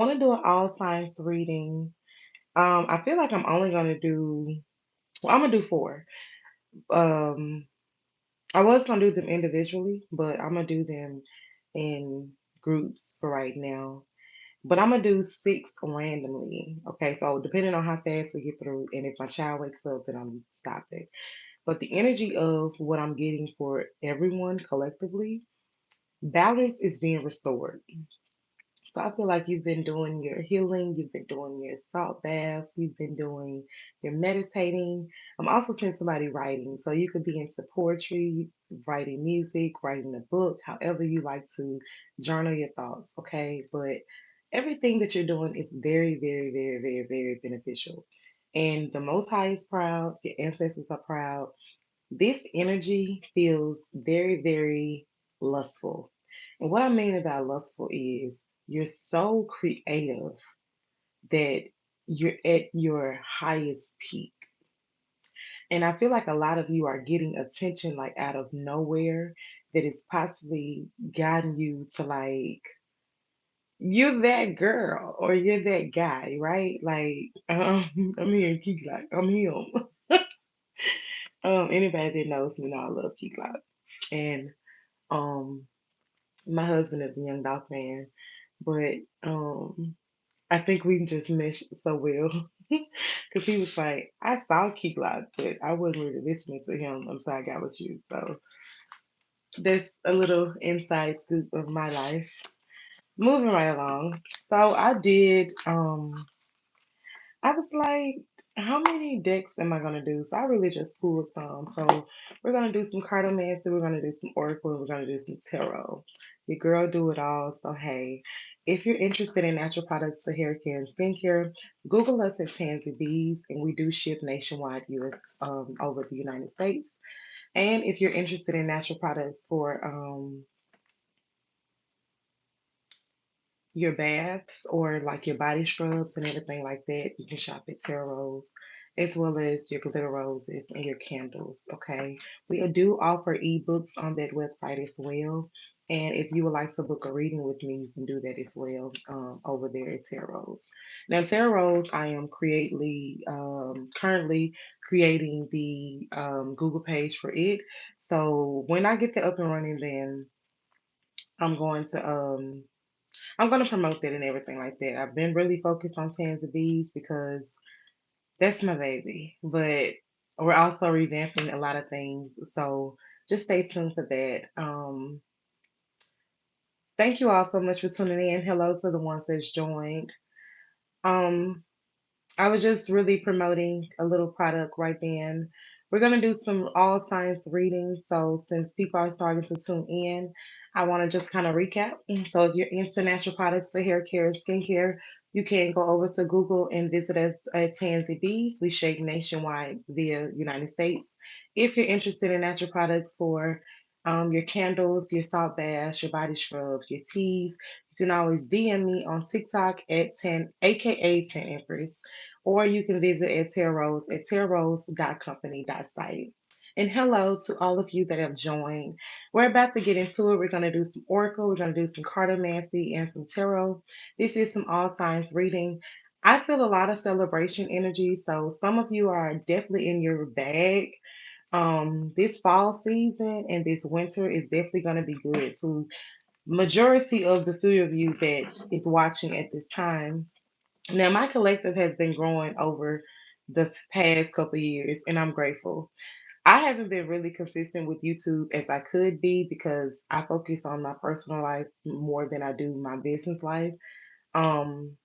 want to do an all signs reading. I feel like I'm only gonna do. Well, I'm gonna do four. Um, I was gonna do them individually, but I'm gonna do them in groups for right now. But I'm gonna do six randomly. Okay, so depending on how fast we get through, and if my child wakes up, then I'm stopping. But the energy of what I'm getting for everyone collectively, balance is being restored. So I feel like you've been doing your healing, you've been doing your salt baths, you've been doing your meditating. I'm also seeing somebody writing. So you could be into poetry, writing music, writing a book, however you like to journal your thoughts, okay? But everything that you're doing is very, very, very, very, very beneficial. And the Most High is proud, your ancestors are proud. This energy feels very, very lustful. And what I mean about lustful is you're so creative that you're at your highest peak. And I feel like a lot of you are getting attention like out of nowhere that is possibly gotten you to like, you're that girl or you're that guy, right? Like, I'm here in Key Glock. I'm him. Anybody that knows me know I love Key Glock. And um my husband is a Young Dolph fan, but I think we just meshed so well because he was like, I saw Key Glock, but I wasn't really listening to him until I got with you. So that's a little inside scoop of my life. Moving right along. So I was like, how many decks am I gonna do? So I really just pulled some. So we're gonna do some cartomancy, we're gonna do some oracle, we're gonna do some tarot. Your girl do it all. So hey, if you're interested in natural products for hair care and skincare, Google us at Tansy Bees, and we do ship nationwide, US over the United States. And if you're interested in natural products for your baths or like your body scrubs and everything like that, you can shop at Terra Rose, as well as your glitter roses and your candles. Okay, we do offer ebooks on that website as well. And if you would like to book a reading with me, you can do that as well over there at Terra Rose. Now, Terra Rose, I am currently creating the Google page for it. So when I get that up and running, then I'm going to promote that and everything like that. I've been really focused on Tans of Bees because that's my baby. But we're also revamping a lot of things. So just stay tuned for that. Thank you all so much for tuning in. Hello to the ones that's joined. Um, I was just really promoting a little product right then. We're going to do some all science readings. So, since people are starting to tune in, I want to just kind of recap. So, if you're into natural products for hair care and skincare, you can go over to Google and visit us at Tansy Bees. We ship nationwide via United States. If you're interested in natural products for your candles, your salt baths, your body scrubs, your teas, you can always DM me on TikTok at 10, aka 10 Empress, or you can visit at Terra Rose at terrarose.company.site. And hello to all of you that have joined. We're about to get into it. We're going to do some oracle, we're going to do some cartomancy and some tarot. This is some all signs reading. I feel a lot of celebration energy, so some of you are definitely in your bag. This fall season and this winter is definitely going to be good to majority of the three of you that is watching at this time. Now, my collective has been growing over the past couple of years, and I'm grateful. I haven't been really consistent with YouTube as I could be because I focus on my personal life more than I do my business life. Um,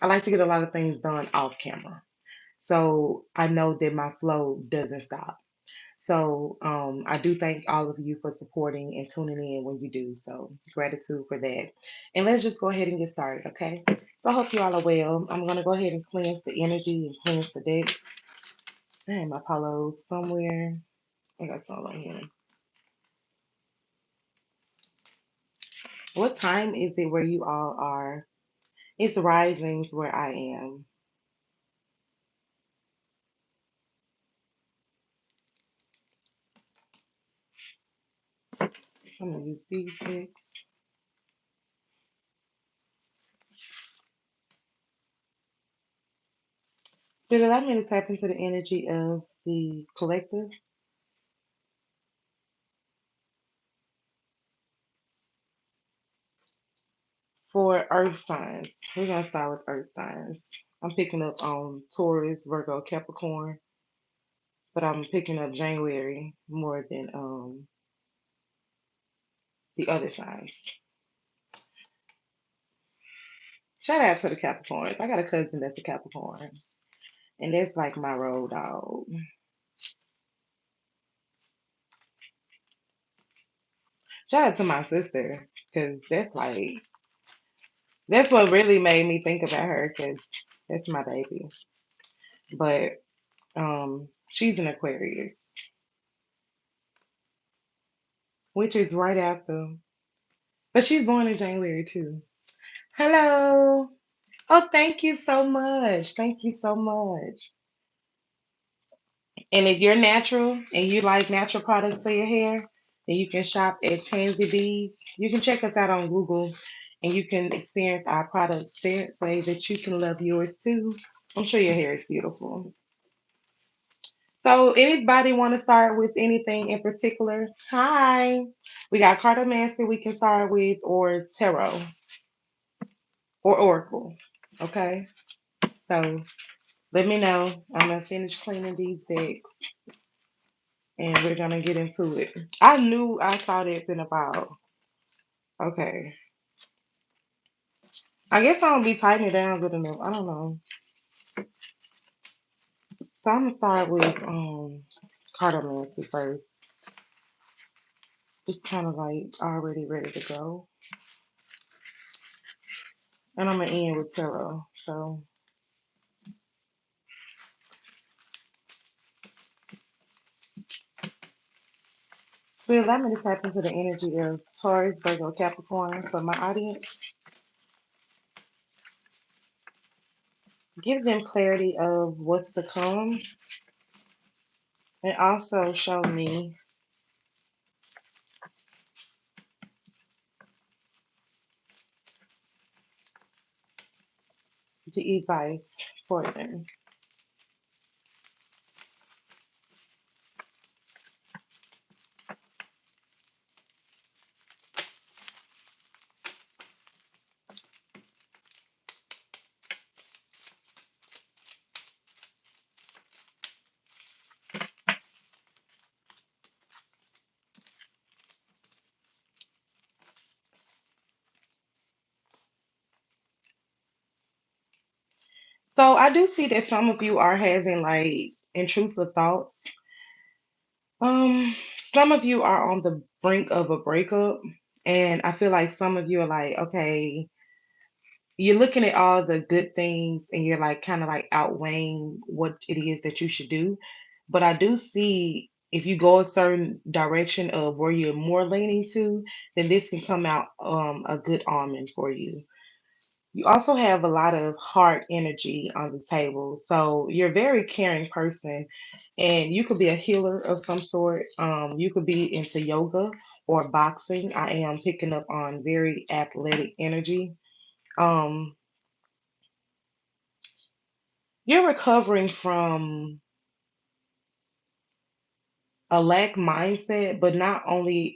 I like to get a lot of things done off camera. So I know that my flow doesn't stop. So I do thank all of you for supporting and tuning in when you do. So gratitude for that. And let's just go ahead and get started, okay? So I hope you all are well. I'm gonna go ahead and cleanse the energy and cleanse the deck. I had my pillows somewhere. I got some on here. What time is it where you all are? It's risings where I am. I'm gonna use these decks. But allow me to tap into the energy of the collective for earth signs. We're gonna start with earth signs. I'm picking up on Taurus, Virgo, Capricorn, but I'm picking up January more than the other signs. Shout out to the Capricorns. I got a cousin that's a Capricorn, and that's like my road dog. Shout out to my sister, because that's what really made me think about her, because that's my baby. But she's an Aquarius, which is right after, but she's born in January too. Hello. Oh, thank you so much. Thank you so much. And if you're natural and you like natural products for your hair, then you can shop at Tansy Bees. You can check us out on Google and you can experience our products there so that you can love yours too. I'm sure your hair is beautiful. So, anybody want to start with anything in particular? Hi. We got Cartomancy we can start with, or Tarot, or Oracle. Okay. So, let me know. I'm going to finish cleaning these decks and we're going to get into it. I knew I thought it been about. Okay. I guess I don't be tightening it down good enough. I don't know. So, I'm going to start with Cartomancy first. It's kind of like already ready to go. And I'm going to end with Tarot. So, will allow me to tap into the energy of Taurus, Virgo, Capricorn for my audience. Give them clarity of what's to come and also show me the advice for them. So I do see that some of you are having like intrusive thoughts. Some of you are on the brink of a breakup, and I feel like some of you are like, okay, you're looking at all the good things and you're like kind of like outweighing what it is that you should do. But I do see if you go a certain direction of where you're more leaning to, then this can come out a good almond for you. You also have a lot of heart energy on the table. So you're a very caring person and you could be a healer of some sort. You could be into yoga or boxing. I am picking up on very athletic energy. Um, you're recovering from a lack mindset, but not only,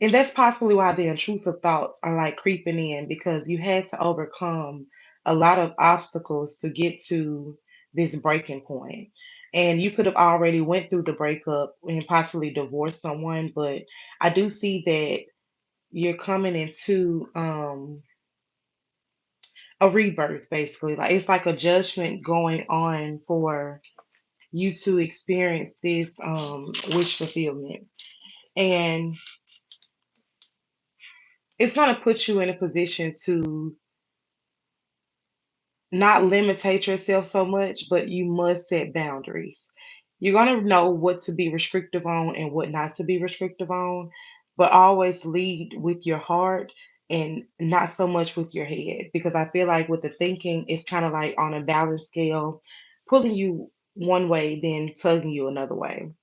and that's possibly why the intrusive thoughts are like creeping in because you had to overcome a lot of obstacles to get to this breaking point. And you could have already went through the breakup and possibly divorced someone, but I do see that you're coming into a rebirth basically. Like it's like a judgment going on for you to experience this wish fulfillment. And it's going to put you in a position to not limitate yourself so much, but you must set boundaries. You're going to know what to be restrictive on and what not to be restrictive on, but always lead with your heart and not so much with your head. Because I feel like with the thinking, it's kind of like on a balance scale, pulling you one way, then tugging you another way.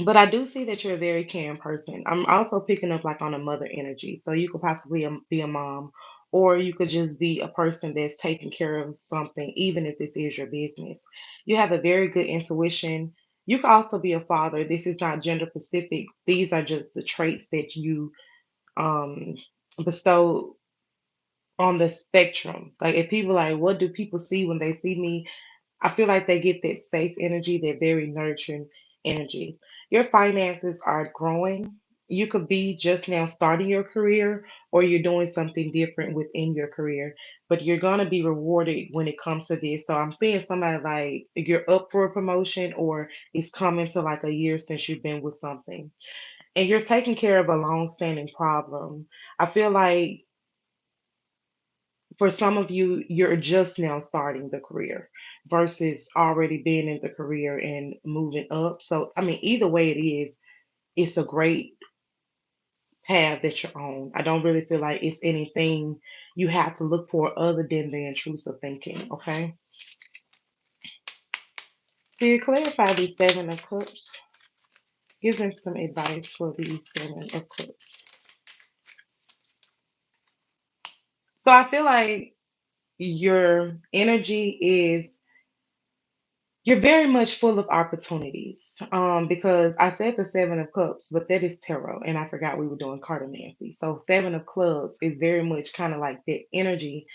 But I do see that you're a very caring person. I'm also picking up like on a mother energy. So you could possibly be a mom or you could just be a person that's taking care of something, even if this is your business. You have a very good intuition. You could also be a father. This is not gender specific. These are just the traits that you um, bestow on the spectrum. Like if people like, what do people see when they see me? I feel like they get that safe energy, that very nurturing energy. Your finances are growing. You could be just now starting your career or you're doing something different within your career, but you're going to be rewarded when it comes to this. So I'm seeing somebody like you're up for a promotion or it's coming to like a year since you've been with something and you're taking care of a long-standing problem. I feel like for some of you, you're just now starting the career versus already being in the career and moving up. So, I mean, either way it is, it's a great path that you're on. I don't really feel like it's anything you have to look for other than the intrusive thinking. Okay. So you clarify these Seven of Cups. Give them some advice for these Seven of Cups. So I feel like your energy is you're very much full of opportunities. Because I said the Seven of Cups, but that is tarot, and I forgot we were doing cartomancy. So Seven of Clubs is very much kind of like that energy,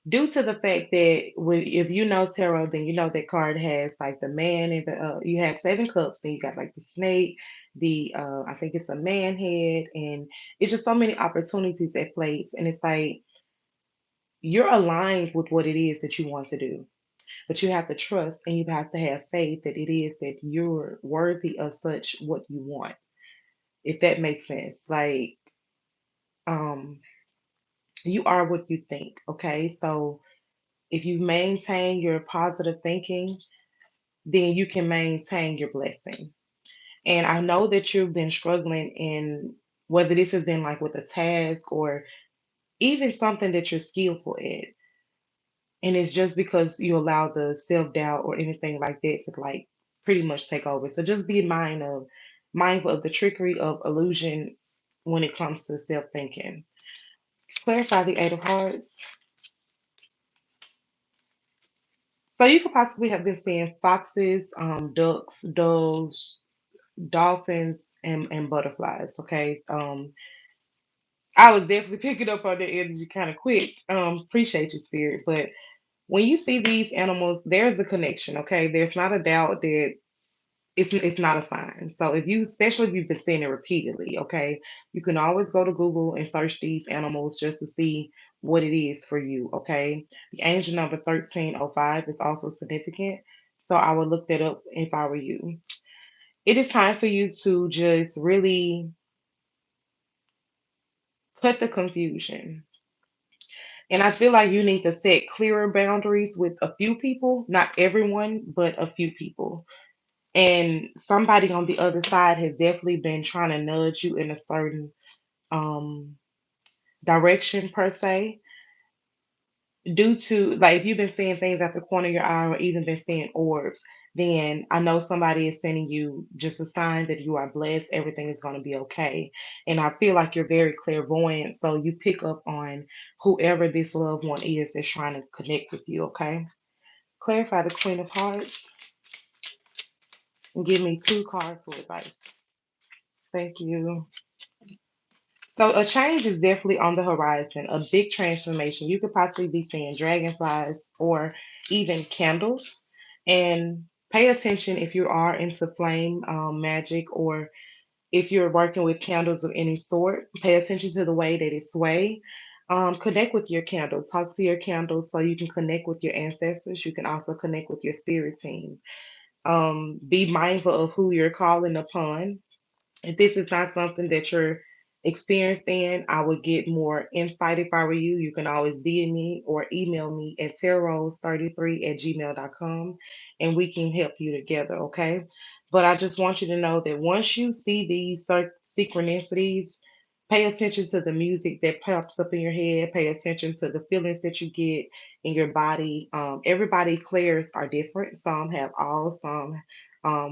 due to the fact that if you know tarot, then you know that card has like the man and the you have Seven Cups, and you got like the snake, the I think it's a man head, and it's just so many opportunities at place, and it's like you're aligned with what it is that you want to do, but you have to trust and you have to have faith that it is that you're worthy of such what you want, if that makes sense. Like, um, you are what you think, okay? So if you maintain your positive thinking, then you can maintain your blessing. And I know that you've been struggling in whether this has been like with a task or even something that you're skillful at. And it's just because you allow the self-doubt or anything like that to like pretty much take over. So just be mindful of the trickery of illusion when it comes to self-thinking. Clarify the Eight of Hearts. So you could possibly have been seeing foxes, ducks, doves, dolphins, and butterflies. Okay. I was definitely picking up on the energy kind of quick. Appreciate your spirit. But when you see these animals, there's a connection. Okay. There's not a doubt that it's not a sign. So if you, especially if you've been seeing it repeatedly, okay, you can always go to Google and search these animals just to see what it is for you. Okay. The angel number 1305 is also significant. So I would look that up if I were you. It is time for you to just really cut the confusion. And I feel like you need to set clearer boundaries with a few people, not everyone, but a few people. And somebody on the other side has definitely been trying to nudge you in a certain um direction per se, due to like if you've been seeing things at the corner of your eye or even been seeing orbs, then I know somebody is sending you just a sign that you are blessed, everything is going to be okay. And I feel like you're very clairvoyant, so you pick up on whoever this loved one is that's trying to connect with you. Okay. Clarify the Queen of Hearts and give me two cards for advice. Thank you. So a change is definitely on the horizon, a big transformation. You could possibly be seeing dragonflies or even candles. And pay attention if you are into flame magic or if you're working with candles of any sort. Pay attention to the way that it sway. Connect with your candle. Talk to your candles so you can connect with your ancestors. You can also connect with your spirit team. Be mindful of who you're calling upon. If this is not something that you're experienced in, I would get more insight if I were you. You can always DM me or email me at tarot33@gmail.com and we can help you together, okay? But I just want you to know that once you see these synchronicities, pay attention to the music that pops up in your head, pay attention to the feelings that you get in your body. Everybody clairs are different. Some have all, some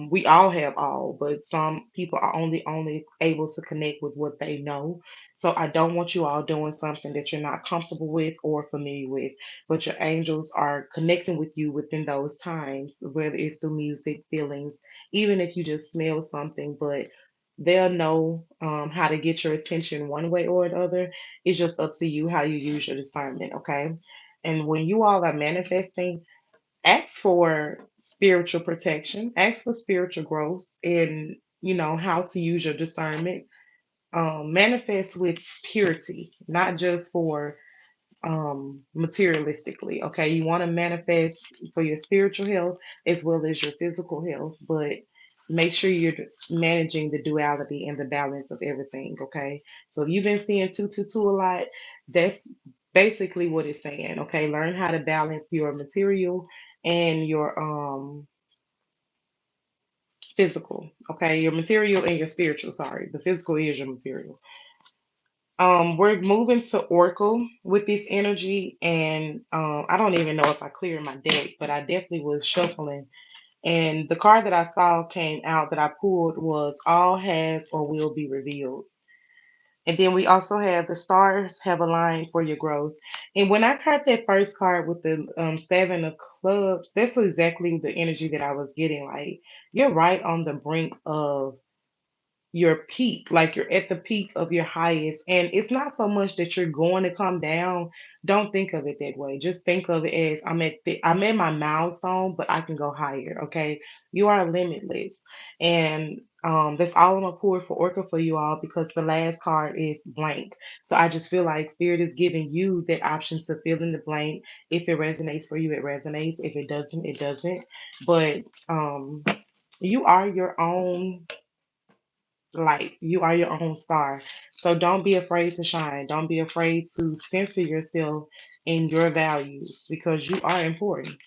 We all have all, but some people are only able to connect with what they know. So I don't want you all doing something that you're not comfortable with or familiar with. But your angels are connecting with you within those times, whether it's through music, feelings, even if you just smell something, but they'll know how to get your attention one way or another. It's just up to you how you use your discernment, okay? And when you all are manifesting, ask for spiritual protection, ask for spiritual growth, and how to use your discernment. Manifest with purity, not just for materialistically. Okay, you want to manifest for your spiritual health as well as your physical health, but make sure you're managing the duality and the balance of everything. Okay, so if you've been seeing 222 a lot, that's basically what it's saying. Okay, learn how to balance your material and your physical. Okay, your material and your spiritual. Sorry, the physical is your material. We're moving to Oracle with this energy, and I don't even know if I cleared my deck, but I definitely was shuffling. And the card that I saw came out that I pulled was All Has or Will Be Revealed. And then we also have the stars have aligned for your growth. And when I caught that first card with the Seven of Clubs, that's exactly the energy that I was getting. Like, you're right on the brink of your peak, like you're at the peak of your highest. And it's not so much that you're going to come down. Don't think of it that way. Just think of it as I'm at my milestone, but I can go higher. Okay. You are limitless. And that's all I'm gonna pour for Orca for you all because the last card is blank. So I just feel like spirit is giving you that option to fill in the blank. If it resonates for you, it resonates. If it doesn't, it doesn't. But you are your own light. You are your own star. So don't be afraid to shine. Don't be afraid to censor yourself in your values because you are important.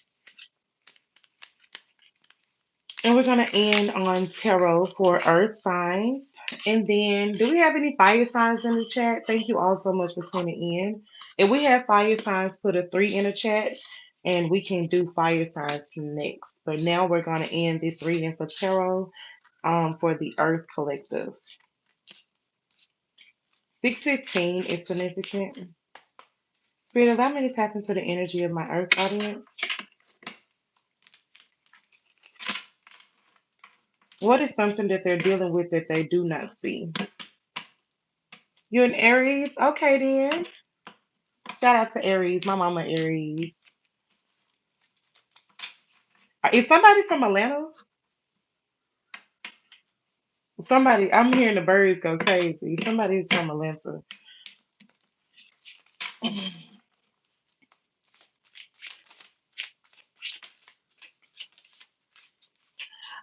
And we're going to end on tarot for earth signs. And then, do we have any fire signs in the chat? Thank you all so much for tuning in. If we have fire signs, put a 3 in the chat and we can do fire signs next. But now we're going to end this reading for tarot for the earth collective. 615 is significant. Spirit, allow me to tap into the energy of my earth audience. What is something that they're dealing with that they do not see? You're an Aries? Okay, then. Shout out to Aries. My mama Aries. Is somebody from Atlanta? Somebody, I'm hearing the birds go crazy. Somebody's from Atlanta.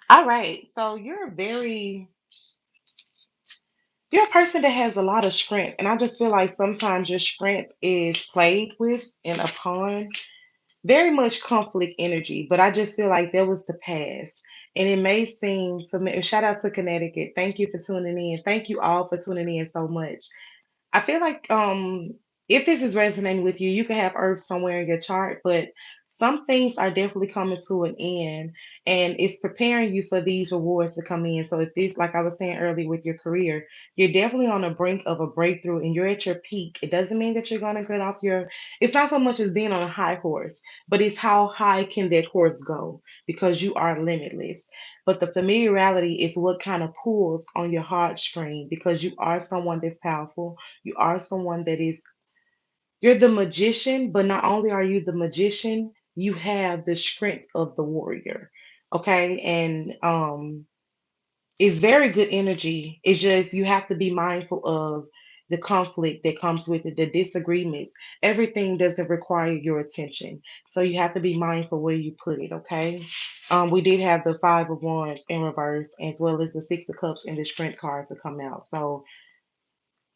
All right. So you're a person that has a lot of strength. And I just feel like sometimes your strength is played with and upon very much conflict energy, but I just feel like that was the past. And it may seem familiar. Shout out to Connecticut. Thank you for tuning in. Thank you all for tuning in so much. I feel like if this is resonating with you, you can have Earth somewhere in your chart, but some things are definitely coming to an end and it's preparing you for these rewards to come in. So if this, like I was saying earlier with your career, you're definitely on the brink of a breakthrough and you're at your peak. It doesn't mean that you're gonna get off your it's not so much as being on a high horse, but it's how high can that horse go because you are limitless. But the familiarity is what kind of pulls on your heartstring because you are someone that's powerful, you are someone that is, you're the magician, but not only are you the magician, you have the strength of the warrior. Okay. And it's very good energy. It's just you have to be mindful of the conflict that comes with it, the disagreements. Everything doesn't require your attention. So you have to be mindful where you put it, okay? We did have the Five of Wands in reverse, as well as the Six of Cups and the Strength card to come out. So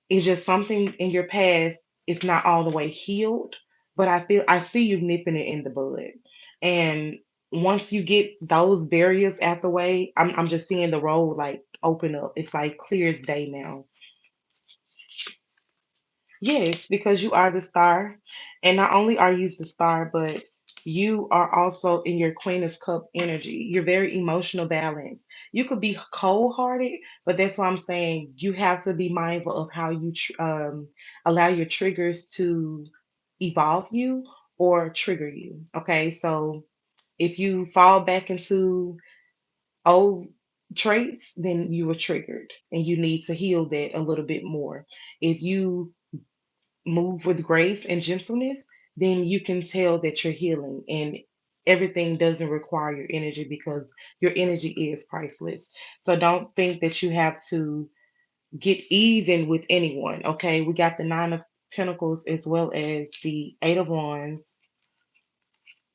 it's just something in your past. It's not all the way healed, but I see you nipping it in the bud. And once you get those barriers out the way, I'm just seeing the road like open up. It's like clear as day now. Yes, because you are the star. And not only are you the star, but You are also in your Queen of Cup energy. You're very emotional balanced. You could be cold hearted, but that's why I'm saying you have to be mindful of how you allow your triggers to evolve you or trigger you. Okay, so if you fall back into old traits, then you were triggered and you need to heal that a little bit more. If you move with grace and gentleness, then you can tell that you're healing and everything doesn't require your energy because your energy is priceless. So don't think that you have to get even with anyone. Okay, we got the Nine of Pentacles as well as the Eight of Wands.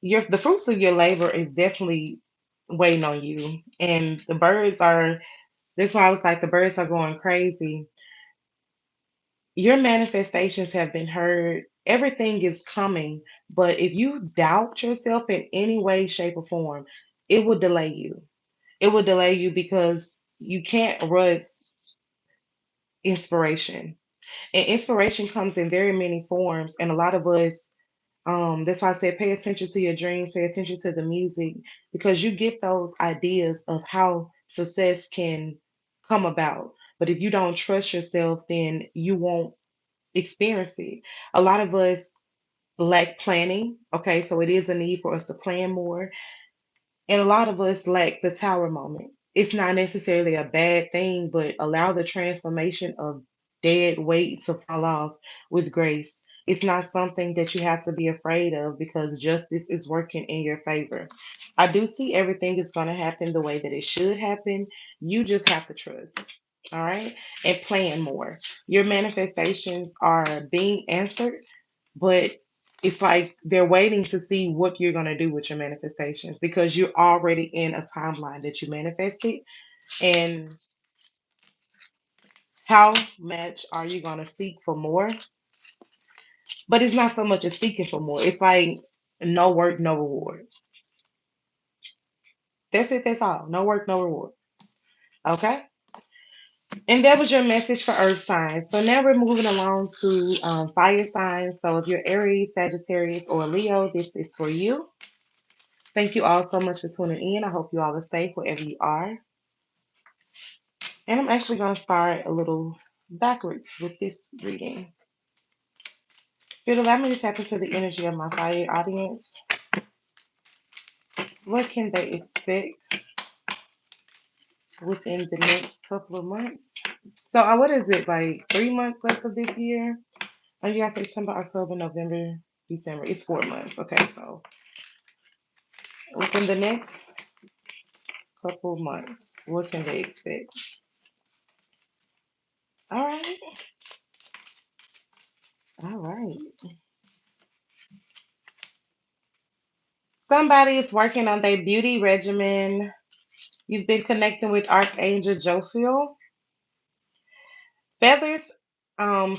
The fruits of your labor is definitely waiting on you, and the birds are. That's why I was like, the birds are going crazy. Your manifestations have been heard. Everything is coming. But if you doubt yourself in any way, shape, or form, it will delay you. It will delay you because you can't rush inspiration. And inspiration comes in very many forms. And a lot of us, that's why I said pay attention to your dreams, pay attention to the music, because you get those ideas of how success can come about. But if you don't trust yourself, then you won't experience it. A lot of us lack planning. Okay, so it is a need for us to plan more. And a lot of us lack the tower moment. It's not necessarily a bad thing, but allow the transformation of dead weight to fall off with grace. It's not something that you have to be afraid of because justice is working in your favor. I do see everything is going to happen the way that it should happen. You just have to trust. All right. And plan more. Your manifestations are being answered, but it's like they're waiting to see what you're going to do with your manifestations because you're already in a timeline that you manifested. And how much are you going to seek for more? But it's not so much as seeking for more. It's like no work, no reward. That's it. That's all. No work, no reward. Okay. And that was your message for earth signs. So now we're moving along to fire signs. So if you're Aries, Sagittarius, or Leo, this is for you. Thank you all so much for tuning in. I hope you all are safe wherever you are. And I'm actually going to start a little backwards with this reading. Spirit, allow me to tap into the energy of my fire audience. What can they expect within the next couple of months? So, what is it, like 3 months left of this year? Oh, you got September, October, November, December. It's 4 months. Okay, so within the next couple of months, what can they expect? All right. All right. Somebody is working on their beauty regimen. You've been connecting with Archangel Jophiel. Feathers,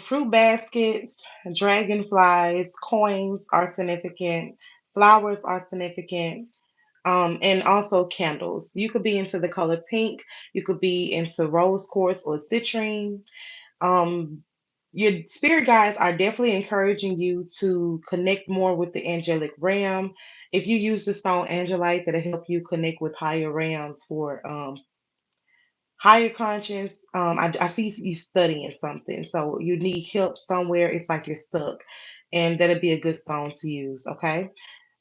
fruit baskets, dragonflies, coins are significant. Flowers are significant. And also candles. You could be into the color pink. You could be into rose quartz or citrine. Um, your spirit guides are definitely encouraging you to connect more with the angelic realm. If you use the stone angelite, that'll help you connect with higher realms for higher conscience. I see you studying something, so you need help somewhere. It's like you're stuck, and that'll be a good stone to use. Okay.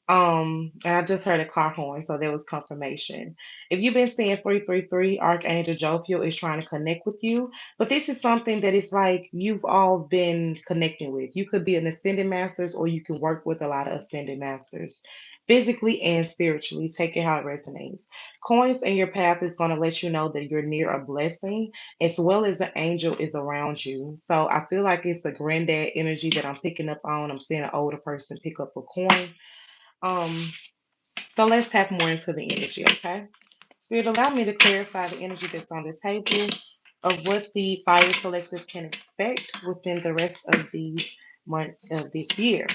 And I just heard a car horn, so there was confirmation. If you've been seeing 333, Archangel Jophiel is trying to connect with you, but this is something that is like you've all been connecting with. You could be an ascended masters, or you can work with a lot of ascended masters, physically and spiritually. Take it how it resonates. Coins in your path is going to let you know that you're near a blessing, as well as an angel is around you. So I feel like it's a granddad energy that I'm picking up on. I'm seeing an older person pick up a coin. um, so let's tap more into the energy, okay? Spirit, allow me to clarify the energy that's on the table of what the Fire Collective can expect within the rest of these months of this year.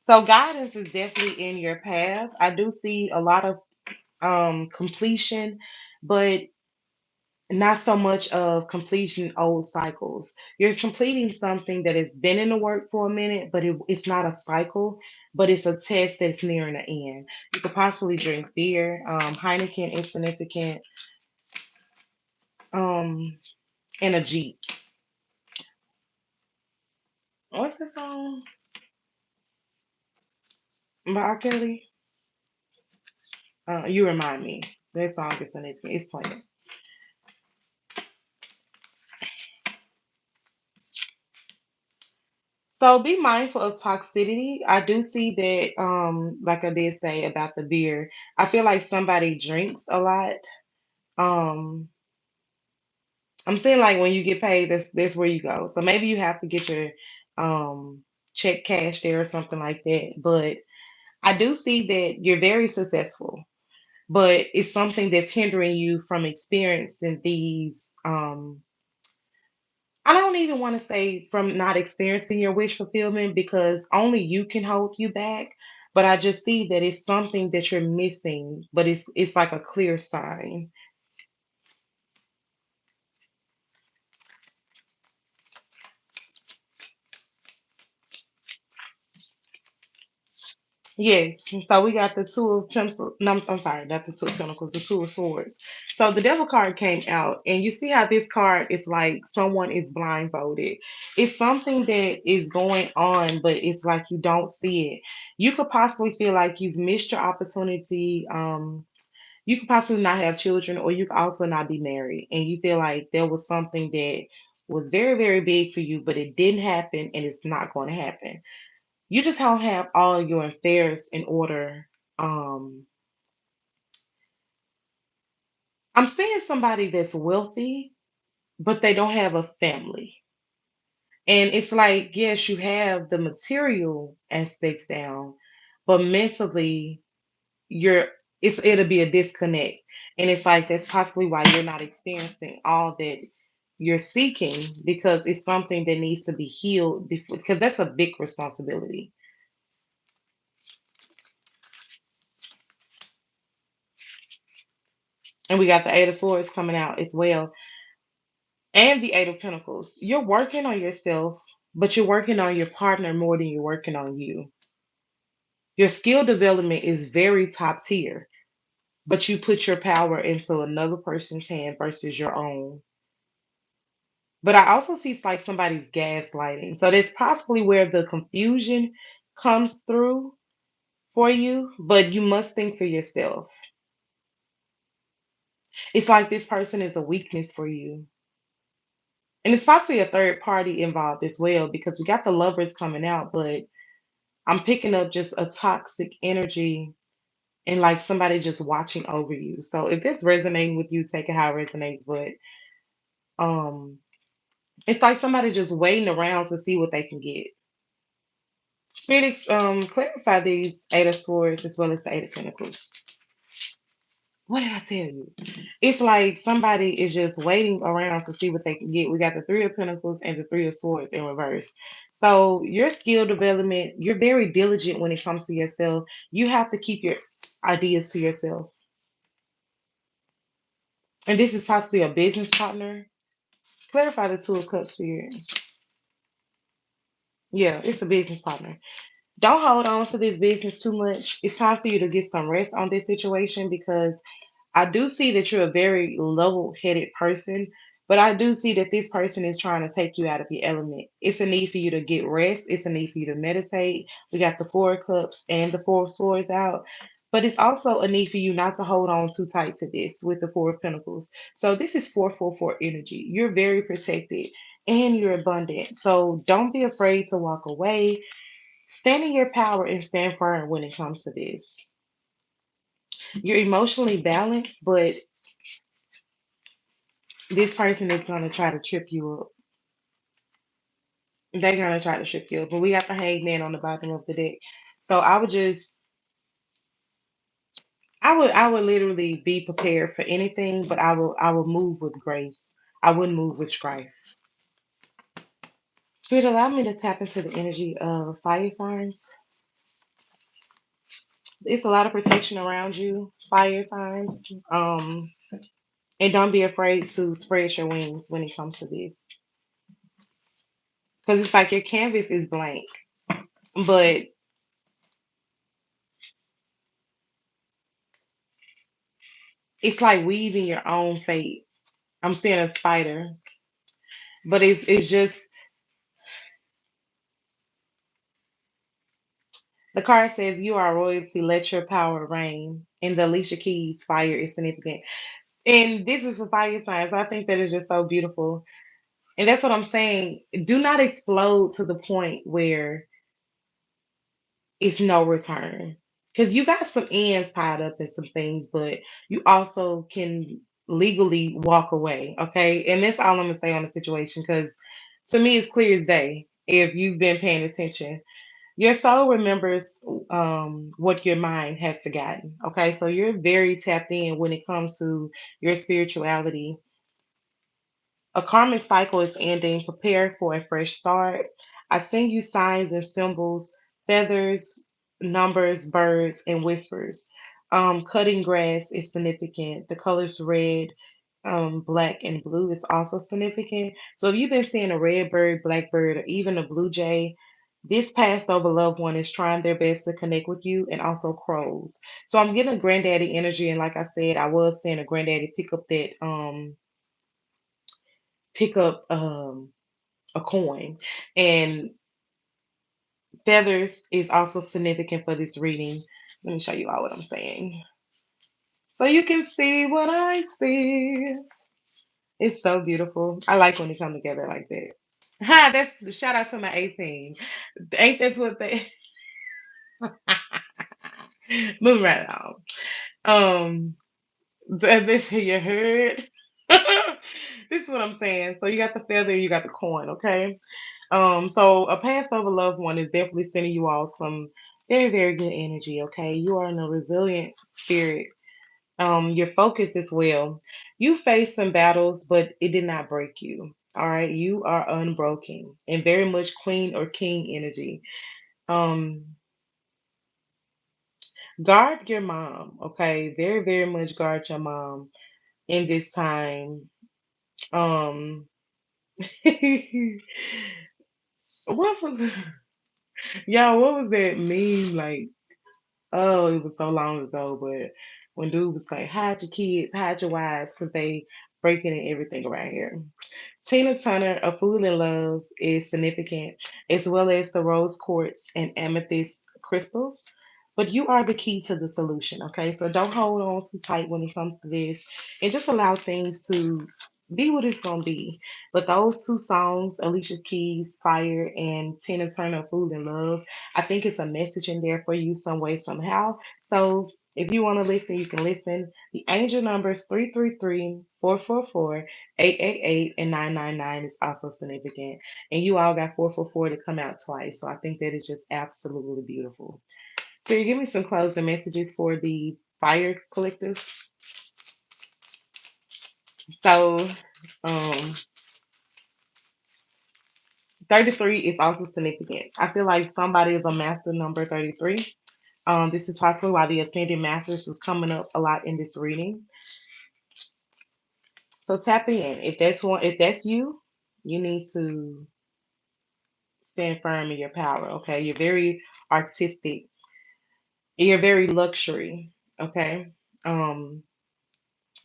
So guidance is definitely in your path. I do see a lot of completion, but not so much of completion old cycles. You're completing something that has been in the work for a minute, but it's not a cycle, but it's a test that's nearing the end. You could possibly drink beer, Heineken, insignificant, um, and a Jeep. What's the song by R. Kelly? You remind me. That song is significant. It's playing. So be mindful of toxicity. I do see that, like I did say about the beer, I feel like somebody drinks a lot. Um, I'm saying like when you get paid, that's where you go. So maybe you have to get your um check cash there or something like that. But I do see that you're very successful, but it's something that's hindering you from experiencing these I don't even want to say from not experiencing your wish fulfillment because only you can hold you back. But I just see that it's something that you're missing, but it's like a clear sign. Yes, so we got the two of pencil. No, I'm sorry, not the two of pentacles, the two of swords. So the devil card came out, and you see how this card is like someone is blindfolded. It's something that is going on, but it's like you don't see it. You could possibly feel like you've missed your opportunity. You could possibly not have children, or you could also not be married, and you feel like there was something that was very, very big for you, but it didn't happen, and it's not going to happen. You just don't have all your affairs in order. Um, I'm seeing somebody that's wealthy, but they don't have a family. And it's like, yes, you have the material aspects down, but mentally, you're it'll be a disconnect. And it's like that's possibly why you're not experiencing all that you're seeking because it's something that needs to be healed before because that's a big responsibility. And we got the Eight of Swords coming out as well. And the Eight of Pentacles. You're working on yourself, but you're working on your partner more than you're working on you. Your skill development is very top tier, but you put your power into another person's hand versus your own. But I also see it's like somebody's gaslighting. So that's possibly where the confusion comes through for you, but you must think for yourself. It's like this person is a weakness for you. And it's possibly a third party involved as well because we got the lovers coming out, but I'm picking up just a toxic energy and like somebody just watching over you. So if this resonating with you, take it how it resonates. But um it's like somebody just waiting around to see what they can get. Spirits clarify these Eight of Swords as well as the Eight of Pentacles. What did I tell you? It's like somebody is just waiting around to see what they can get. We got the Three of Pentacles and the Three of Swords in reverse. So your skill development, you're very diligent when it comes to yourself. You have to keep your ideas to yourself. And this is possibly a business partner. Clarify the Two of Cups spirit. Yeah, it's a business partner. Don't hold on to this business too much. It's time for you to get some rest on this situation because I do see that you're a very level-headed person, but I do see that this person is trying to take you out of your element. It's a need for you to get rest. It's a need for you to meditate. We got the Four of Cups and the Four of Swords out. But it's also a need for you not to hold on too tight to this with the Four of Pentacles. So this is 444 energy. You're very protected and you're abundant. So don't be afraid to walk away. Stand in your power and stand firm when it comes to this. You're emotionally balanced, but this person is going to try to trip you up. They're going to try to trip you up. But we got the hangman on the bottom of the deck. So I would literally be prepared for anything, but I will move with grace. I wouldn't move with strife. Spirit, allow me to tap into the energy of fire signs. It's a lot of protection around you, fire signs. And don't be afraid to spread your wings when it comes to this. Because it's like your canvas is blank, but it's like weaving your own fate. I'm seeing a spider, but it's just the card says you are royalty, let your power reign. And the Alicia Keys fire is significant. And this is a fire sign, so I think that is just so beautiful. And that's what I'm saying. Do not explode to the point where it's no return. Because you got some ends tied up in some things, but you also can legally walk away. Okay. And that's all I'm going to say on the situation. Because to me, it's clear as day if you've been paying attention. Your soul remembers what your mind has forgotten. Okay. So you're very tapped in when it comes to your spirituality. A karmic cycle is ending. Prepare for a fresh start. I send you signs and symbols, feathers, numbers, birds, and whispers. Cutting grass is significant. The colors red, black, and blue is also significant. So if you've been seeing a red bird, black bird, or even a blue jay, this passed over loved one is trying their best to connect with you, and also crows. So I'm getting a granddaddy energy, and like I said, I was saying a granddaddy pick up a coin. And feathers is also significant for this reading. Let me show you all what I'm saying. So you can see what I see. It's so beautiful. I like when they come together like that. Ha, that's shout out to my 18. Ain't that's what they moving right along. This you heard. This is what I'm saying. So you got the feather, you got the coin, okay? So a passed over loved one is definitely sending you all some very, very good energy, okay? You are in a resilient spirit. Your focus as well. You faced some battles, but it did not break you. All right, you are unbroken and very much queen or king energy. Um, guard your mom, okay? Very, very much guard your mom in this time. Um, what was y'all? What was that meme like? Oh, it was so long ago, but when dude was like, hide your kids, hide your wives, because they breaking and everything around here. Tina Turner, A Fool in Love, is significant, as well as the rose quartz and amethyst crystals. But you are the key to the solution, okay? So don't hold on too tight when it comes to this and just allow things to be what it's going to be. But those two songs, Alicia Keys, Fire, and Tina Turner, Fool in Love, I think it's a message in there for you some way, somehow. So if you want to listen, you can listen. The angel numbers 333-444. 888 and 999 is also significant. And you all got 444 to come out twice. So I think that is just absolutely beautiful. So you give me some closing messages for the fire collective. So um 33 is also significant. I feel like somebody is a master number 33. This is possibly why the ascending masters was coming up a lot in this reading. So tap in. If that's you, you need to stand firm in your power. Okay. You're very artistic. You're very luxury. Okay. Um,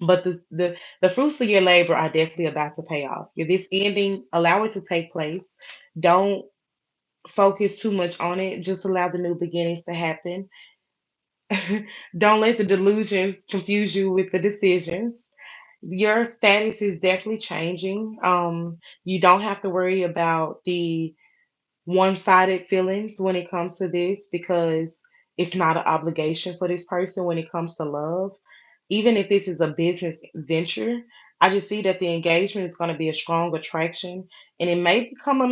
but the fruits of your labor are definitely about to pay off. If this ending, allow it to take place. Don't focus too much on it. Just allow the new beginnings to happen. Don't let the delusions confuse you with the decisions. Your status is definitely changing. You don't have to worry about the one-sided feelings when it comes to this because it's not an obligation for this person when it comes to love. Even if this is a business venture, I just see that the engagement is going to be a strong attraction and it may become a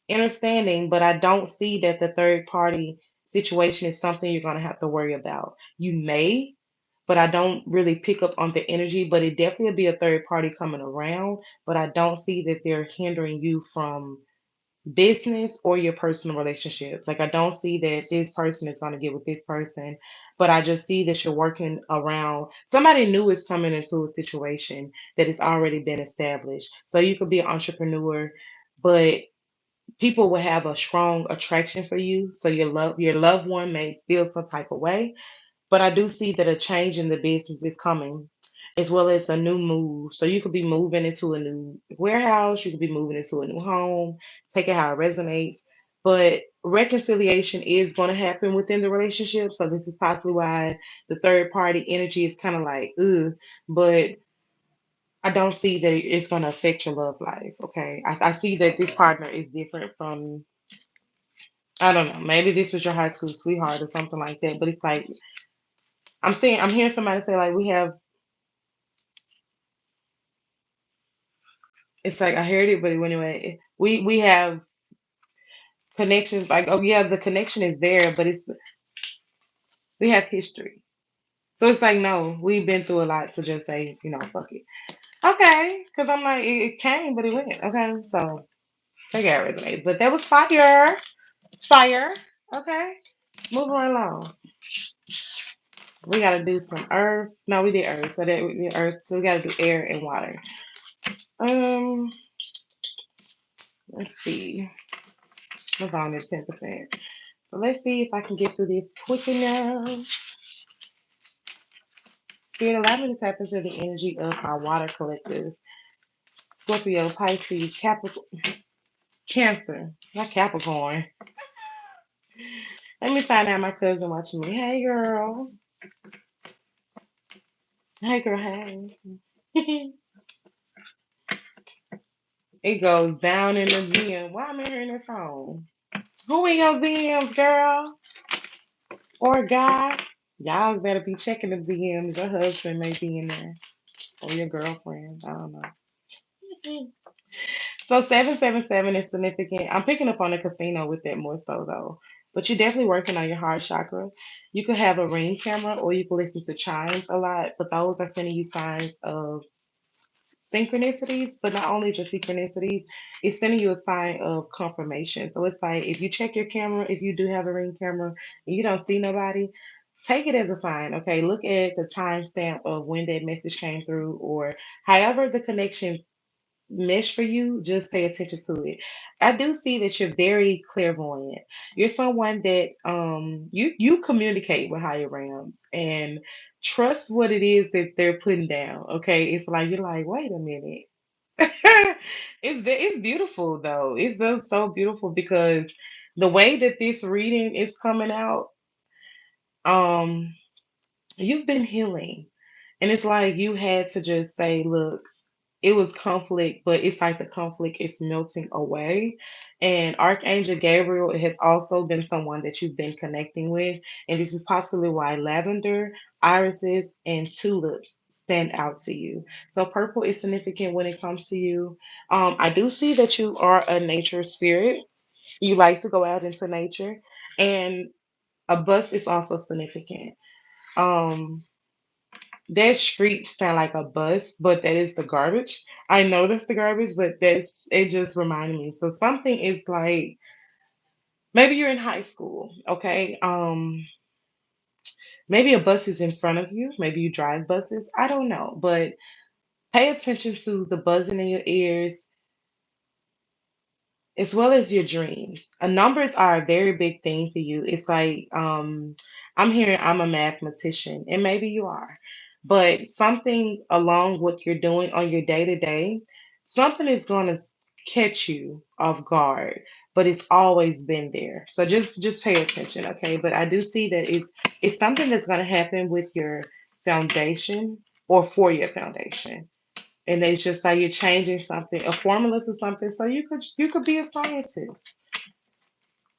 misunderstanding, but I don't see that the third party situation is something you're going to have to worry about. You may, but I don't really pick up on the energy, but it definitely will be a third party coming around, but I don't see that they're hindering you from business or your personal relationships. Like I don't see that this person is going to get with this person, but I just see that you're working around somebody new is coming into a situation that has already been established. So you could be an entrepreneur, but people will have a strong attraction for you. So your loved one may feel some type of way, but I do see that a change in the business is coming, as well as a new move. So you could be moving into a new warehouse, you could be moving into a new home, take it how it resonates. But reconciliation is going to happen within the relationship. So this is possibly why the third party energy is kind of like, ugh, but I don't see that it's going to affect your love life. Okay. I see that this partner is different from, I don't know, maybe this was your high school sweetheart or something like that. But it's like, I'm hearing somebody say, like, it's like I heard it, but anyway, we have connections. Like, oh yeah, the connection is there, but it's we have history. So it's like, no, we've been through a lot to just say, fuck it. Okay, because I'm like, it came, but it went. Okay, so take out resumes, but that was fire, fire. Okay, moving right along. We gotta do some earth. No, we did earth. So that we did earth. So we gotta do air and water. Um, let's see. We're on at 10%. So let's see if I can get through this quick enough. Spirit, allow me to tap into the energy of our water collective. Scorpio, Pisces, Capricorn, Cancer, not Capricorn. Let me find out my cousin watching me. Hey, girl. Hey, girl, hey. It goes down in the DM. Why am I hearing this song? Who in your DMs, girl? Or guy? Y'all better be checking the DMs. Your husband may be in there. Or your girlfriend. I don't know. So 777 is significant. I'm picking up on the casino with that more so though. But you're definitely working on your heart chakra. You could have a ring camera or you can listen to chimes a lot, but those are sending you signs of synchronicities, but not only just synchronicities, it's sending you a sign of confirmation. So it's like if you check your camera, if you do have a ring camera and you don't see nobody, take it as a sign. Okay, look at the timestamp of when that message came through, or however the connection mesh for you, just pay attention to it. I do see that you're very clairvoyant. You're someone that you communicate with higher realms and trust what it is that they're putting down. Okay, it's like you're like, wait a minute. It's beautiful though. It's just so beautiful because the way that this reading is coming out, um, you've been healing. And it's like you had to just say, look, it was conflict, but it's like the conflict is melting away. And Archangel Gabriel has also been someone that you've been connecting with. And this is possibly why lavender, irises, and tulips stand out to you. So purple is significant when it comes to you. I do see that you are a nature spirit. You like to go out into nature. And a bus is also significant. Um, that street sound like a bus, but that is the garbage. I know that's the garbage, but that's it just reminded me. So something is like maybe you're in high school, okay? Maybe a bus is in front of you. Maybe you drive buses. I don't know, but pay attention to the buzzing in your ears as well as your dreams. Numbers are a very big thing for you. It's like I'm hearing I'm a mathematician, and maybe you are, but something along what you're doing on your day to day, something is going to catch you off guard. But it's always been there, so just pay attention, okay? But I do see that it's something that's going to happen with your foundation or for your foundation, and it's just like you're changing something, a formula to something. So you could be a scientist,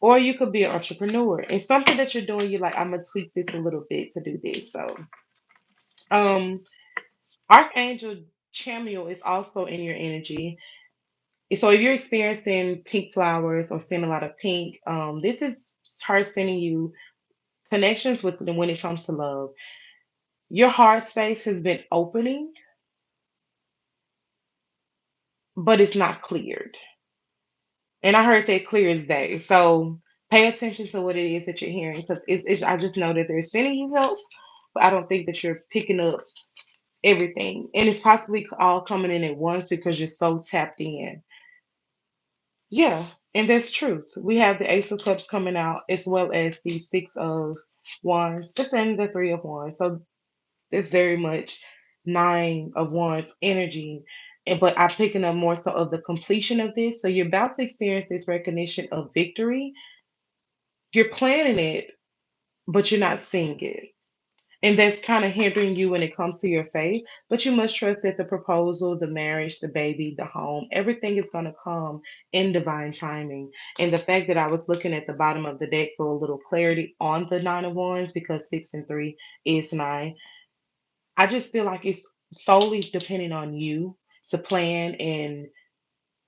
or you could be an entrepreneur. And something that you're doing, you're like, I'm gonna tweak this a little bit to do this. So, um, Archangel Chamuel is also in your energy. So if you're experiencing pink flowers or seeing a lot of pink, this is her sending you connections with them when it comes to love. Your heart space has been opening, but it's not cleared. And I heard that clear as day. So pay attention to what it is that you're hearing because I just know that they're sending you help, but I don't think that you're picking up everything. And it's possibly all coming in at once because you're so tapped in. Yeah, and that's truth. We have the Ace of Cups coming out as well as the Six of Wands, just and the Three of Wands. So it's very much Nine of Wands energy. And but I'm picking up more so of the completion of this. So you're about to experience this recognition of victory. You're planning it, but you're not seeing it. And that's kind of hindering you when it comes to your faith. But you must trust that the proposal, the marriage, the baby, the home, everything is going to come in divine timing. And the fact that I was looking at the bottom of the deck for a little clarity on the Nine of Wands because 6 and 3 is nine. I just feel like it's solely depending on you to plan and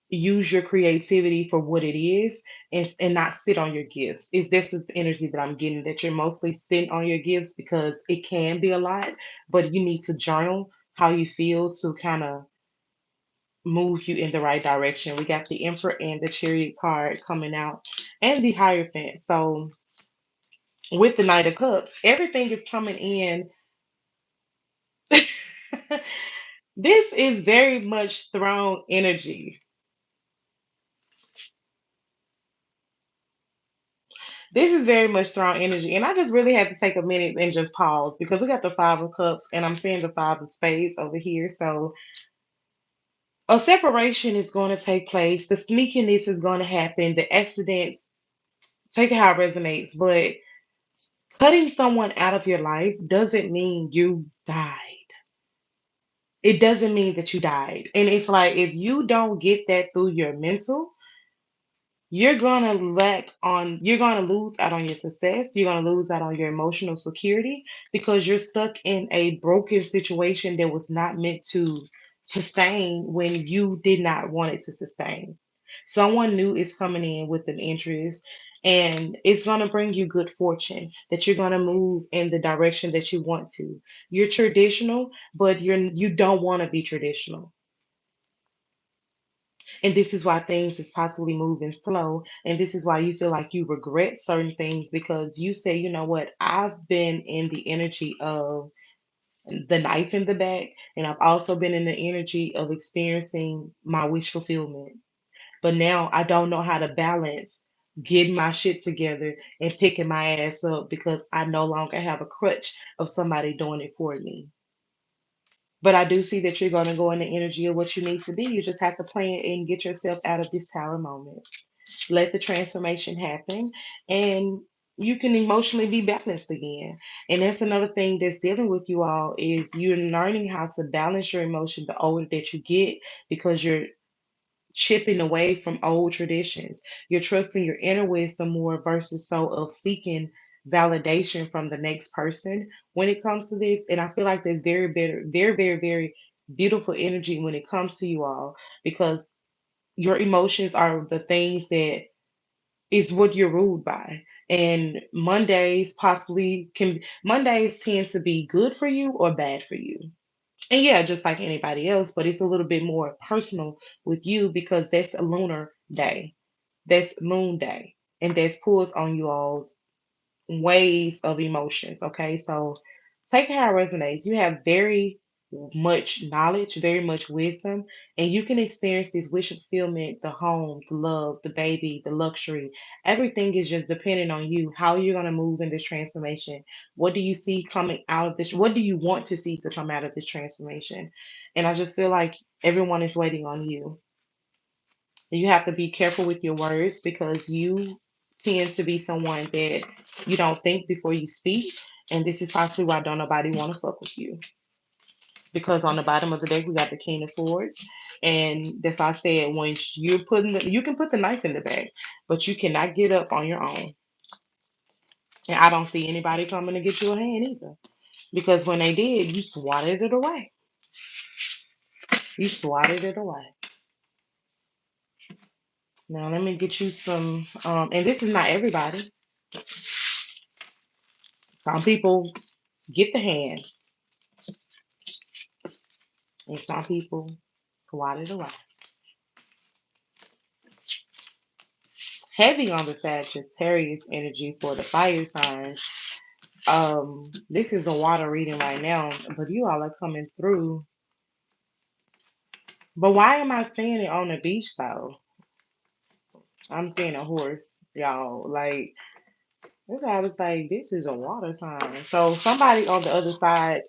use your creativity for what it is and not sit on your gifts. Is this is the energy that I'm getting that you're mostly sitting on your gifts because it can be a lot, but you need to journal how you feel to kind of move you in the right direction. We got the Emperor and the Chariot card coming out and the Hierophant. So with the Knight of Cups, everything is coming in. This is very much throne energy. This is very much strong energy. And I just really had to take a minute and just pause because we got the Five of Cups and I'm seeing the Five of Spades over here. So a separation is going to take place. The sneakiness is going to happen. The accidents, take it how it resonates. But cutting someone out of your life doesn't mean you died. It doesn't mean that you died. And it's like if you don't get that through your mental, you're gonna lose out on your success, you're gonna lose out on your emotional security because you're stuck in a broken situation that was not meant to sustain when you did not want it to sustain. Someone new is coming in with an interest and it's going to bring you good fortune that you're going to move in the direction that you want to. You're traditional, but you don't want to be traditional, and this is why things is possibly moving slow. And this is why you feel like you regret certain things because you say, you know what, I've been in the energy of the knife in the back, and I've also been in the energy of experiencing my wish fulfillment. But now I don't know how to balance getting my shit together and picking my ass up because I no longer have a crutch of somebody doing it for me. But I do see that you're going to go in the energy of what you need to be. You just have to plan and get yourself out of this tower moment. Let the transformation happen, and you can emotionally be balanced again. And that's another thing that's dealing with you all is you're learning how to balance your emotion the older that you get because you're chipping away from old traditions. You're trusting your inner wisdom more versus so of seeking validation from the next person when it comes to this. And I feel like there's very better, very, very, very beautiful energy when it comes to you all because your emotions are the things that is what you're ruled by. And Mondays tend to be good for you or bad for you. And yeah, just like anybody else, but it's a little bit more personal with you because that's a lunar day. That's moon day. And that's pulls on you all's waves of emotions. Okay. So take how it resonates. You have very much knowledge, very much wisdom, and you can experience this wish fulfillment, the home, the love, the baby, the luxury. Everything is just dependent on you, how you're going to move in this transformation. What do you see coming out of this? What do you want to see to come out of this transformation? And I just feel like everyone is waiting on you. You have to be careful with your words because you tend to be someone that you don't think before you speak. And this is possibly why don't nobody want to fuck with you. Because on the bottom of the deck we got the King of Swords, and that's why I said when you're you can put the knife in the bag, but you cannot get up on your own. And I don't see anybody coming to get you a hand either, because when they did, you swatted it away. You swatted it away. Now let me get you some, and this is not everybody. Some people get the hand, and some people swat it away. heavy on the Sagittarius energy for the fire signs. This is a water reading right now, but you all are coming through. But why am I seeing it on the beach though? I'm seeing a horse, y'all. Like, that's why I was like, this is a water sign. So somebody on the other side,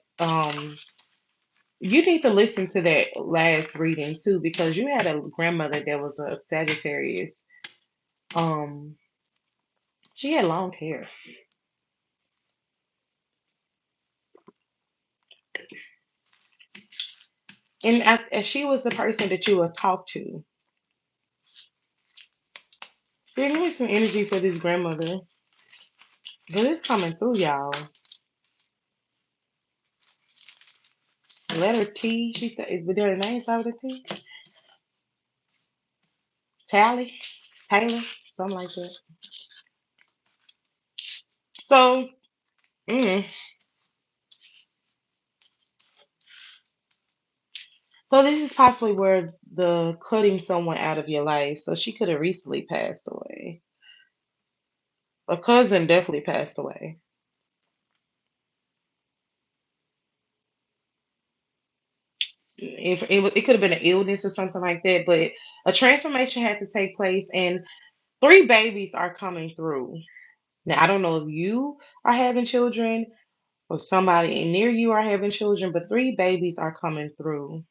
you need to listen to that last reading too, because you had a grandmother that was a Sagittarius. Um, she had long hair, and she was the person that you would talk to. Give me some energy for this grandmother, but it's coming through, y'all. Letter T. She said, "Did her name start with a T? Tally, Taylor, something like that." So, mm, so this is possibly where the cutting someone out of your life. So she could have recently passed away. A cousin definitely passed away. If it could have been an illness or something like that, but a transformation had to take place, and three babies are coming through. Now I don't know if you are having children or if somebody near you are having children, but three babies are coming through,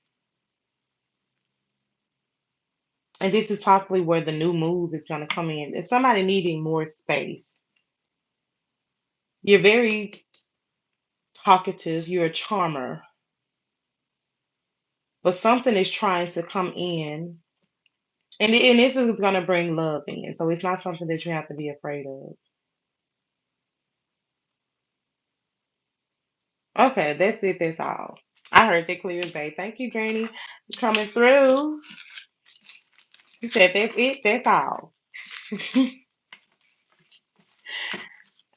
and this is possibly where the new move is going to come in. It's somebody needing more space. You're very talkative. You're a charmer, but something is trying to come in, and this is going to bring love in. So it's not something that you have to be afraid of. Okay, that's it. That's all. I heard that clear as day. Thank you, Granny, for coming through. You said that's it. That's all.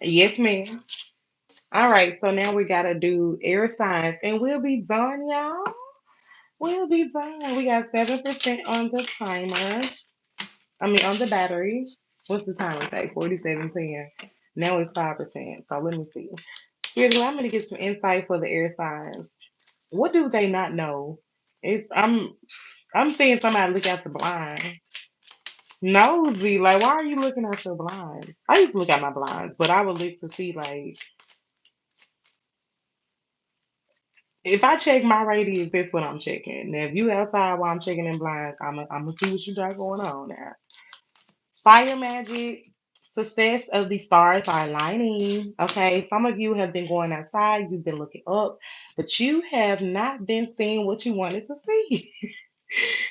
Yes, ma'am. All right. So now we gotta do air signs, and we'll be done, y'all. We'll be done. We got 7% on the timer. I mean, on the battery. What's the timer say? 4710. Now it's 5%. So let me see. Here, I'm gonna get some insight for the air signs. What do they not know? I'm seeing somebody look out the blind. Nosy, like why are you looking out your blinds? I used to look at my blinds, but I would look to see like if I check my radius, that's what I'm checking. Now if you outside while I'm checking in blinds, I'm gonna see what you got going on now. Fire magic, success of the stars are aligning. Okay, some of you have been going outside, you've been looking up, but you have not been seeing what you wanted to see.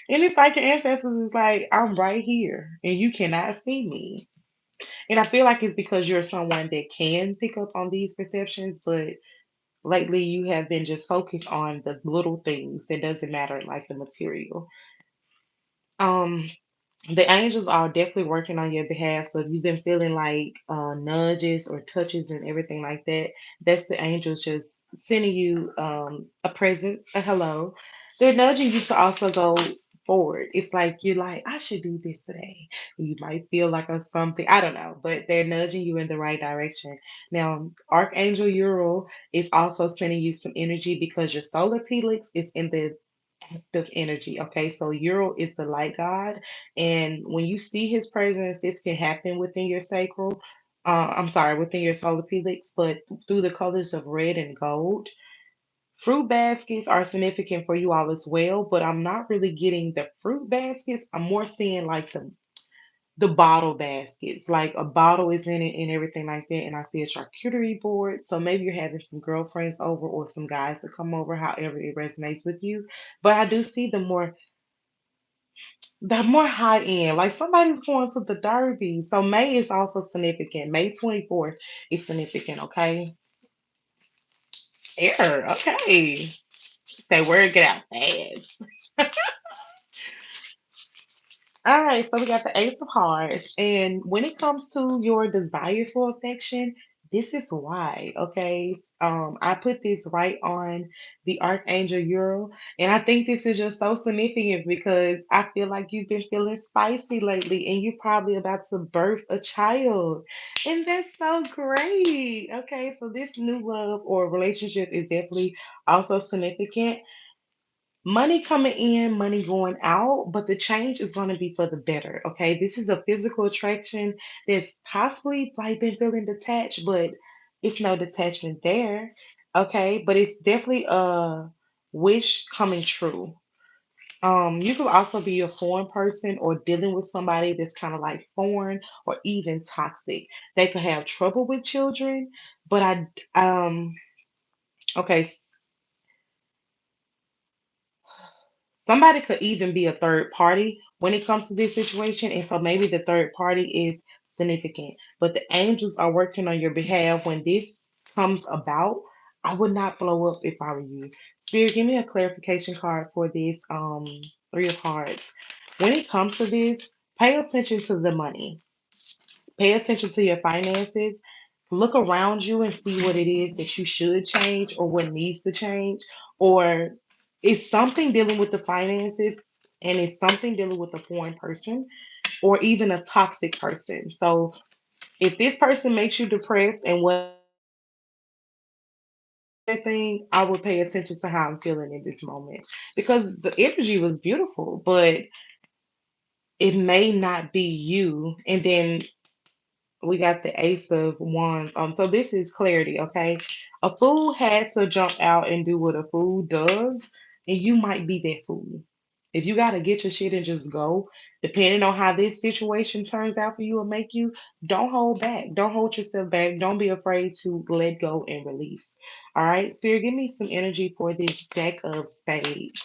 And it's like your ancestors is like, I'm right here, and you cannot see me. And I feel like it's because you're someone that can pick up on these perceptions, but lately you have been just focused on the little things. It doesn't matter like the material. Um, the angels are definitely working on your behalf. So if you've been feeling like nudges or touches and everything like that, that's the angels just sending you a present, a hello. They're nudging you to also go forward. It's like you're like, I should do this today. You might feel like a something, I don't know, but they're nudging you in the right direction. Now, Archangel Uriel is also sending you some energy because your solar helix is in the of energy. Okay, so Ural is the light god, and when you see his presence, this can happen within your sacral. I'm sorry, within your solar helix, but through the colors of red and gold. Fruit baskets are significant for you all as well, but I'm not really getting the fruit baskets. I'm more seeing like the bottle baskets, like a bottle is in it and everything like that. And I see a charcuterie board. So maybe you're having some girlfriends over or some guys to come over, however it resonates with you. But I do see the more high end, like somebody's going to the Derby. So May is also significant. May 24th is significant, okay? Air, okay. Say word get out fast. All right, so we got the Ace of Hearts. And when it comes to your desire for affection, This is why, okay? I put this right on the Archangel Uriel, and I think this is just so significant because I feel like you've been feeling spicy lately, and you're probably about to birth a child, and that's so great. Okay, so this new love or relationship is definitely also significant. Money coming in, money going out, but the change is going to be for the better. Okay, this is a physical attraction that's possibly like been feeling detached, but it's no detachment there. Okay, but it's definitely a wish coming true. You could also be a foreign person or dealing with somebody that's kind of like foreign or even toxic. They could have trouble with children, but okay, somebody could even be a third party when it comes to this situation. And so maybe the third party is significant. But the angels are working on your behalf when this comes about. I would not blow up if I were you. Spirit, give me a clarification card for this three of cards. When it comes to this, pay attention to the money. Pay attention to your finances. Look around you and see what it is that you should change or what needs to change. Or is something dealing with the finances and is something dealing with a foreign person or even a toxic person. So if this person makes you depressed and what thing, I would pay attention to how I'm feeling in this moment because the energy was beautiful, but it may not be you. And then we got the Ace of Wands. So this is clarity, okay? A fool had to jump out and do what a fool does, and you might be that fool. If you gotta get your shit and just go, depending on how this situation turns out for you or make you, don't hold back. Don't hold yourself back. Don't be afraid to let go and release. All right, Spirit, give me some energy for this deck of spades.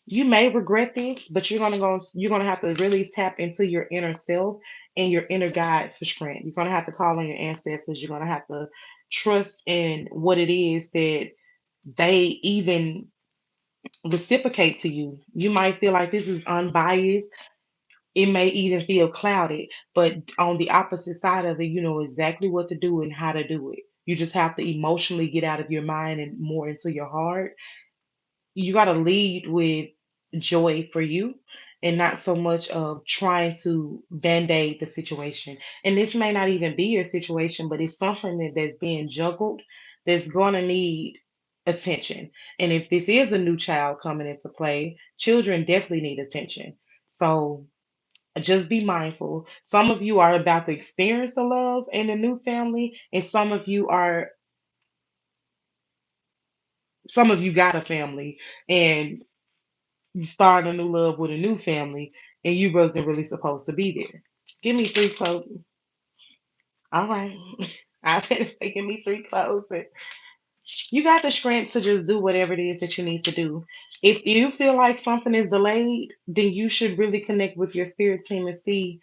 You may regret this, but you're gonna have to really tap into your inner self and your inner guides for strength. You're gonna have to call on your ancestors. You're gonna have to trust in what it is that they even reciprocate to you. You might feel like this is unbiased. It may even feel clouded, but on the opposite side of it, you know exactly what to do and how to do it. You just have to emotionally get out of your mind and more into your heart. You got to lead with joy for you and not so much of trying to band-aid the situation. And this may not even be your situation, but it's something that's being juggled that's going to need attention. And if this is a new child coming into play, children definitely need attention. So just be mindful. Some of you are about to experience the love in a new family, and some of you got a family and you start a new love with a new family and you wasn't really supposed to be there. Give me three closing. All right. I better say give me three closing. You got the strength to just do whatever it is that you need to do. If you feel like something is delayed, then you should really connect with your spirit team and see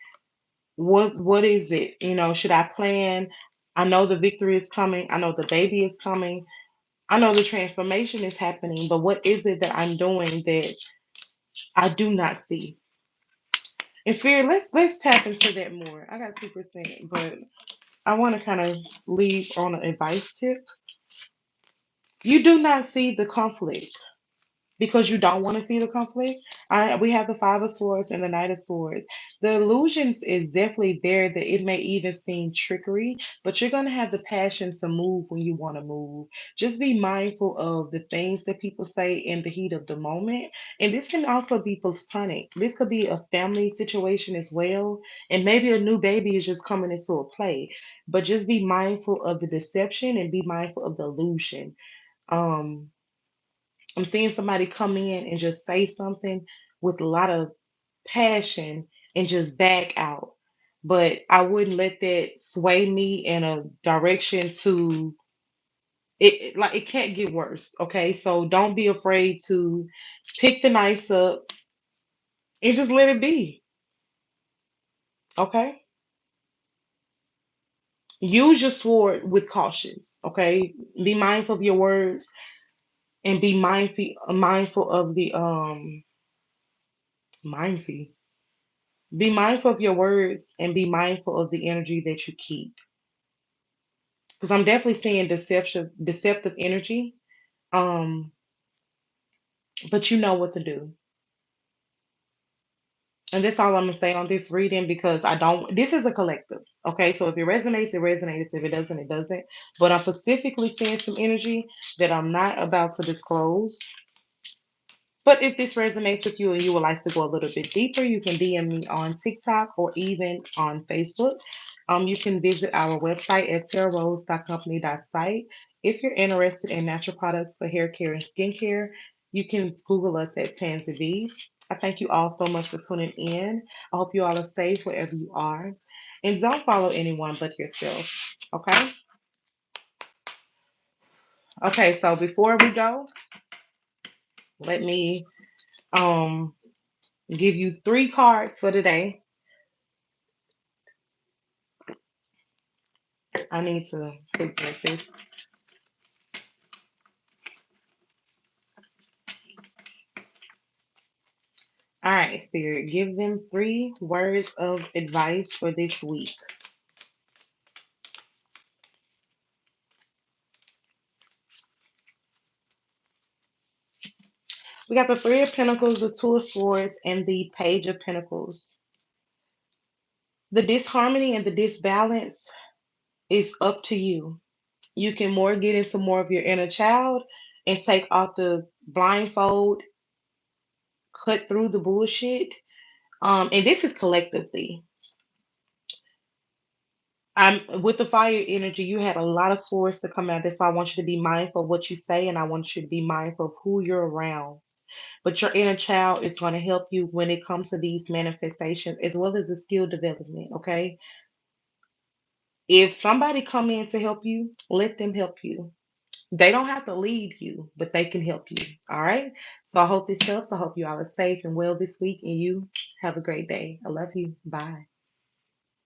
what is it? You know, should I plan? I know the victory is coming. I know the baby is coming. I know the transformation is happening, but what is it that I'm doing that I do not see? And Spirit, let's tap into that more. I got 2%, but I want to kind of leave on an advice tip. You do not see the conflict because you don't want to see the conflict. We have the Five of Swords and the Knight of Swords. The illusions is definitely there that it may even seem trickery, but you're gonna have the passion to move when you want to move. Just be mindful of the things that people say in the heat of the moment. And this can also be platonic. This could be a family situation as well. And maybe a new baby is just coming into a play. But just be mindful of the deception and be mindful of the illusion. Um, I'm seeing somebody come in and just say something with a lot of passion and just back out. But I wouldn't let that sway me in a direction to like it can't get worse. Okay. So don't be afraid to pick the knives up and just let it be. Okay. Use your sword with cautions. Okay. Be mindful of your words and be mindful of the mindful. Be mindful of your words and be mindful of the energy that you keep. because I'm definitely seeing deceptive energy. Um, but you know what to do. And that's all I'm gonna say on this reading because I don't. This is a collective, okay? So if it resonates, it resonates. If it doesn't, it doesn't. But I'm specifically seeing some energy that I'm not about to disclose. But if this resonates with you and you would like to go a little bit deeper, you can DM me on TikTok or even on Facebook. You can visit our website at terrarose.company.site. If you're interested in natural products for hair care and skincare, you can Google us at Tansy Bees. I thank you all so much for tuning in. I hope you all are safe wherever you are. And don't follow anyone but yourself. Okay? Okay, so before we go, let me um give you three cards for today. I need to pick this. All right, Spirit, give them three words of advice for this week. We got the Three of Pentacles, the Two of Swords, and the Page of Pentacles. The disharmony and the disbalance is up to you. You can more get into more of your inner child and take off the blindfold, cut through the bullshit. And this is collectively. I'm with the fire energy, you had a lot of swords to come out. That's why I want you to be mindful of what you say, and I want you to be mindful of who you're around. But your inner child is going to help you when it comes to these manifestations, as well as the skill development. Okay, if somebody come in to help you, let them help you. They don't have to lead you, but they can help you. All right. So I hope this helps. I hope you all are safe and well this week, and you have a great day. I love you. Bye.